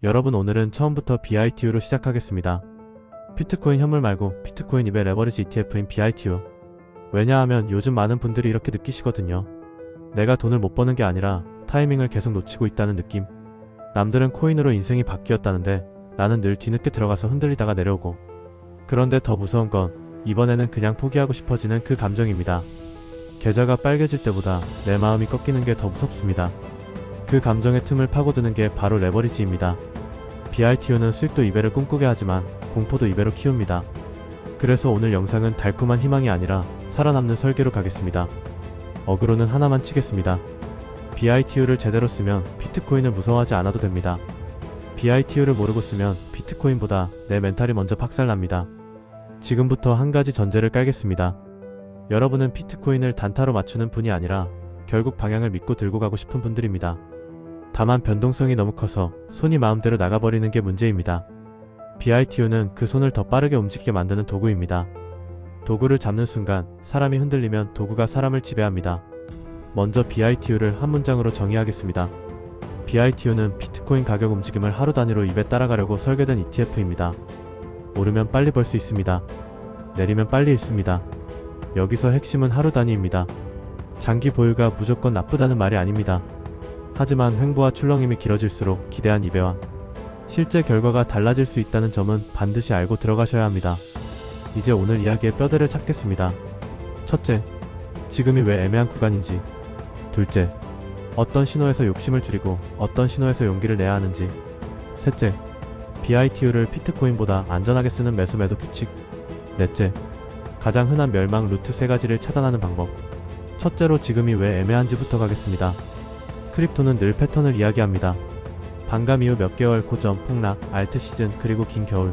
여러분, 오늘은 처음부터 BITU로 시작하겠습니다. 비트코인 현물 말고 비트코인 입의 레버리지 ETF인 BITU. 왜냐하면 요즘 많은 분들이 이렇게 느끼시거든요. 내가 돈을 못 버는 게 아니라 타이밍을 계속 놓치고 있다는 느낌. 남들은 코인으로 인생이 바뀌었다는데 나는 늘 뒤늦게 들어가서 흔들리다가 내려오고. 그런데 더 무서운 건 이번에는 그냥 포기하고 싶어지는 그 감정입니다. 계좌가 빨개질 때보다 내 마음이 꺾이는 게 더 무섭습니다. 그 감정의 틈을 파고드는 게 바로 레버리지입니다. BITU는 수익도 2배를 꿈꾸게 하지만 공포도 2배로 키웁니다. 그래서 오늘 영상은 달콤한 희망이 아니라 살아남는 설계로 가겠습니다. 어그로는 하나만 치겠습니다. BITU를 제대로 쓰면 비트코인을 무서워하지 않아도 됩니다. BITU를 모르고 쓰면 비트코인보다 내 멘탈이 먼저 박살납니다. 지금부터 한 가지 전제를 깔겠습니다. 여러분은 비트코인을 단타로 맞추는 분이 아니라 결국 방향을 믿고 들고 가고 싶은 분들입니다. 다만 변동성이 너무 커서 손이 마음대로 나가버리는 게 문제입니다. BITU는 그 손을 더 빠르게 움직이게 만드는 도구입니다. 도구를 잡는 순간 사람이 흔들리면 도구가 사람을 지배합니다. 먼저 BITU를 한 문장으로 정의하겠습니다. BITU는 비트코인 가격 움직임을 하루 단위로 2배 따라가려고 설계된 ETF입니다. 오르면 빨리 벌 수 있습니다. 내리면 빨리 잃습니다. 여기서 핵심은 하루 단위입니다. 장기 보유가 무조건 나쁘다는 말이 아닙니다. 하지만 횡보와 출렁임이 길어질수록 기대한 2배와 실제 결과가 달라질 수 있다는 점은 반드시 알고 들어가셔야 합니다. 이제 오늘 이야기의 뼈대를 찾겠습니다. 첫째, 지금이 왜 애매한 구간인지. 둘째, 어떤 신호에서 욕심을 줄이고 어떤 신호에서 용기를 내야 하는지. 셋째, BITU를 비트코인보다 안전하게 쓰는 매수 매도 규칙. 넷째, 가장 흔한 멸망 루트 3가지를 차단하는 방법. 첫째로 지금이 왜 애매한지부터 가겠습니다. 크립토는 늘 패턴을 이야기합니다. 반감 이후 몇 개월 고점, 폭락, 알트 시즌, 그리고 긴 겨울.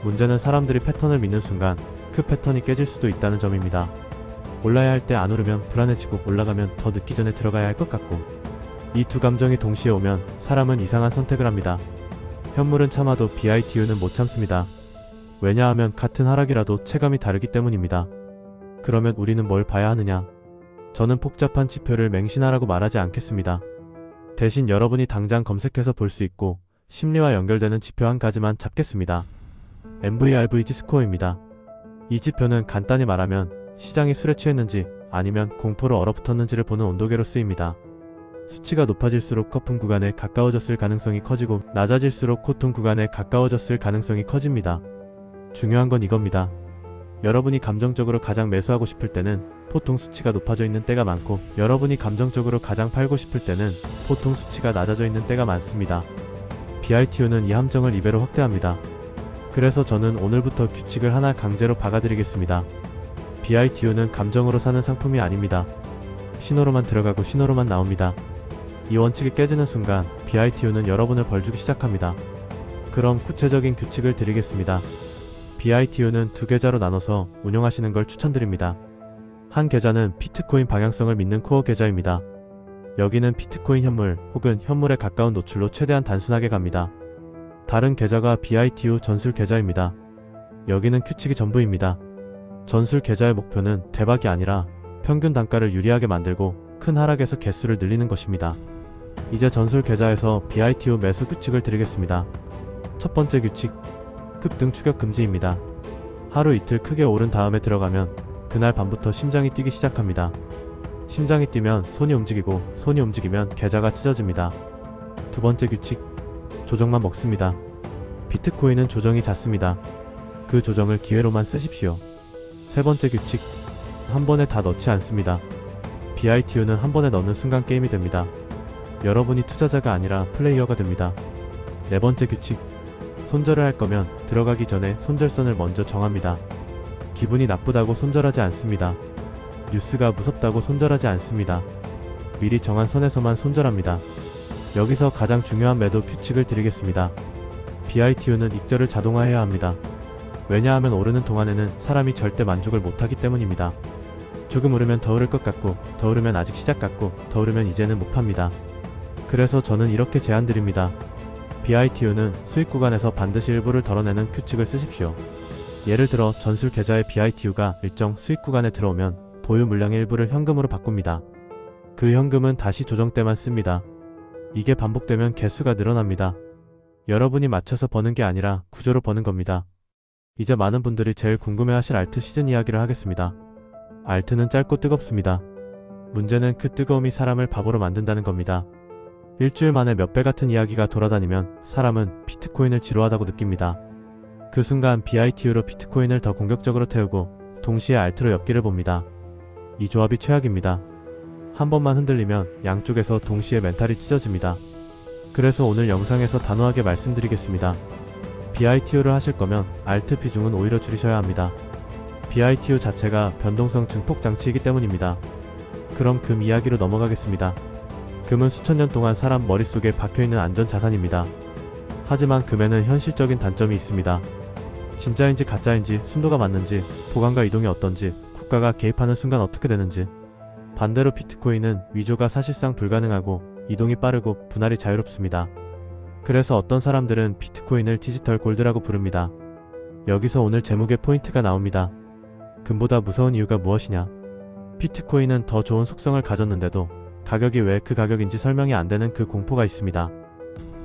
문제는 사람들이 패턴을 믿는 순간 그 패턴이 깨질 수도 있다는 점입니다. 올라야 할 때 안 오르면 불안해지고 올라가면 더 늦기 전에 들어가야 할 것 같고. 이 두 감정이 동시에 오면 사람은 이상한 선택을 합니다. 현물은 참아도 BITU는 못 참습니다. 왜냐하면 같은 하락이라도 체감이 다르기 때문입니다. 그러면 우리는 뭘 봐야 하느냐? 저는 복잡한 지표를 맹신하라고 말하지 않겠습니다. 대신 여러분이 당장 검색해서 볼 수 있고 심리와 연결되는 지표 한 가지만 잡겠습니다. MVRVG 스코어입니다. 이 지표는 간단히 말하면 시장이 술에 취했는지 아니면 공포로 얼어붙었는지를 보는 온도계로 쓰입니다. 수치가 높아질수록 거품 구간에 가까워졌을 가능성이 커지고 낮아질수록 고통 구간에 가까워졌을 가능성이 커집니다. 중요한 건 이겁니다. 여러분이 감정적으로 가장 매수하고 싶을 때는 보통 수치가 높아져 있는 때가 많고, 여러분이 감정적으로 가장 팔고 싶을 때는 보통 수치가 낮아져 있는 때가 많습니다. BITU는 이 함정을 2배로 확대합니다. 그래서 저는 오늘부터 규칙을 하나 강제로 박아드리겠습니다. BITU는 감정으로 사는 상품이 아닙니다. 신호로만 들어가고 신호로만 나옵니다. 이 원칙이 깨지는 순간 BITU는 여러분을 벌주기 시작합니다. 그럼 구체적인 규칙을 드리겠습니다. BITU는 두 계좌로 나눠서 운영하시는 걸 추천드립니다. 한 계좌는 비트코인 방향성을 믿는 코어 계좌입니다. 여기는 비트코인 현물 혹은 현물에 가까운 노출로 최대한 단순하게 갑니다. 다른 계좌가 BITU 전술 계좌입니다. 여기는 규칙이 전부입니다. 전술 계좌의 목표는 대박이 아니라 평균 단가를 유리하게 만들고 큰 하락에서 개수를 늘리는 것입니다. 이제 전술 계좌에서 BITU 매수 규칙을 드리겠습니다. 첫 번째 규칙, 급등 추격 금지입니다. 하루 이틀 크게 오른 다음에 들어가면 그날 밤부터 심장이 뛰기 시작합니다. 심장이 뛰면 손이 움직이고 손이 움직이면 계좌가 찢어집니다. 두 번째 규칙, 조정만 먹습니다. 비트코인은 조정이 잦습니다. 그 조정을 기회로만 쓰십시오. 세 번째 규칙, 한 번에 다 넣지 않습니다. BITU는 한 번에 넣는 순간 게임이 됩니다. 여러분이 투자자가 아니라 플레이어가 됩니다. 네 번째 규칙, 손절을 할 거면 들어가기 전에 손절선을 먼저 정합니다. 기분이 나쁘다고 손절하지 않습니다. 뉴스가 무섭다고 손절하지 않습니다. 미리 정한 선에서만 손절합니다. 여기서 가장 중요한 매도 규칙을 드리겠습니다. BITU는 익절을 자동화해야 합니다. 왜냐하면 오르는 동안에는 사람이 절대 만족을 못하기 때문입니다. 조금 오르면 더 오를 것 같고, 더 오르면 아직 시작 같고, 더 오르면 이제는 못 팝니다. 그래서 저는 이렇게 제안드립니다. BITU는 수익 구간에서 반드시 일부를 덜어내는 규칙을 쓰십시오. 예를 들어 전술 계좌의 BITU가 일정 수익 구간에 들어오면 보유 물량의 일부를 현금으로 바꿉니다. 그 현금은 다시 조정 때만 씁니다. 이게 반복되면 개수가 늘어납니다. 여러분이 맞춰서 버는 게 아니라 구조로 버는 겁니다. 이제 많은 분들이 제일 궁금해하실 알트 시즌 이야기를 하겠습니다. 알트는 짧고 뜨겁습니다. 문제는 그 뜨거움이 사람을 바보로 만든다는 겁니다. 일주일 만에 몇 배 같은 이야기가 돌아다니면 사람은 비트코인을 지루하다고 느낍니다. 그 순간 BITU로 비트코인을 더 공격적으로 태우고 동시에 알트로 엮기를 봅니다. 이 조합이 최악입니다. 한 번만 흔들리면 양쪽에서 동시에 멘탈이 찢어집니다. 그래서 오늘 영상에서 단호하게 말씀드리겠습니다. BITU를 하실 거면 알트 비중은 오히려 줄이셔야 합니다. BITU 자체가 변동성 증폭 장치이기 때문입니다. 그럼 금 이야기로 넘어가겠습니다. 금은 수천 년 동안 사람 머릿속에 박혀있는 안전자산입니다. 하지만 금에는 현실적인 단점이 있습니다. 진짜인지 가짜인지, 순도가 맞는지, 보관과 이동이 어떤지, 국가가 개입하는 순간 어떻게 되는지. 반대로 비트코인은 위조가 사실상 불가능하고 이동이 빠르고 분할이 자유롭습니다. 그래서 어떤 사람들은 비트코인을 디지털 골드라고 부릅니다. 여기서 오늘 제목의 포인트가 나옵니다. 금보다 무서운 이유가 무엇이냐? 비트코인은 더 좋은 속성을 가졌는데도 가격이 왜 그 가격인지 설명이 안 되는 그 공포가 있습니다.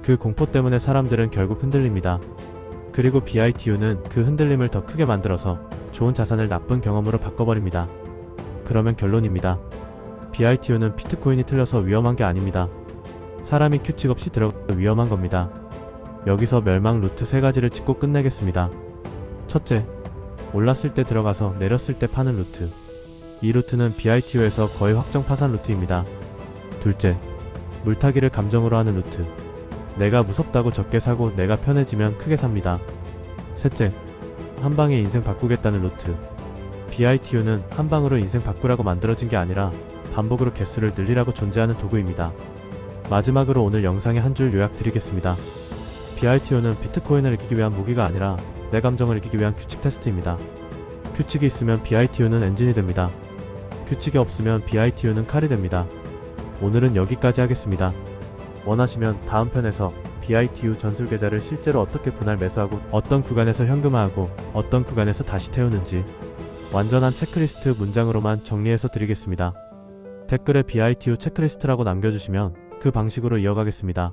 그 공포 때문에 사람들은 결국 흔들립니다. 그리고 BITU는 그 흔들림을 더 크게 만들어서 좋은 자산을 나쁜 경험으로 바꿔버립니다. 그러면 결론입니다. BITU는 비트코인이 틀려서 위험한 게 아닙니다. 사람이 규칙 없이 들어가서 위험한 겁니다. 여기서 멸망 루트 3가지를 짚고 끝내겠습니다. 첫째, 올랐을 때 들어가서 내렸을 때 파는 루트. 이 루트는 BITU에서 거의 확정 파산 루트입니다. 둘째, 물타기를 감정으로 하는 루트. 내가 무섭다고 적게 사고 내가 편해지면 크게 삽니다. 셋째, 한방에 인생 바꾸겠다는 루트. BITU는 한방으로 인생 바꾸라고 만들어진 게 아니라 반복으로 개수를 늘리라고 존재하는 도구입니다. 마지막으로 오늘 영상의 한 줄 요약 드리겠습니다. BITU는 비트코인을 이기기 위한 무기가 아니라 내 감정을 이기기 위한 규칙 테스트입니다. 규칙이 있으면 BITU는 엔진이 됩니다. 규칙이 없으면 BITU는 칼이 됩니다. 오늘은 여기까지 하겠습니다. 원하시면 다음 편에서 BITU 전술 계좌를 실제로 어떻게 분할 매수하고 어떤 구간에서 현금화하고 어떤 구간에서 다시 태우는지 완전한 체크리스트 문장으로만 정리해서 드리겠습니다. 댓글에 BITU 체크리스트라고 남겨주시면 그 방식으로 이어가겠습니다.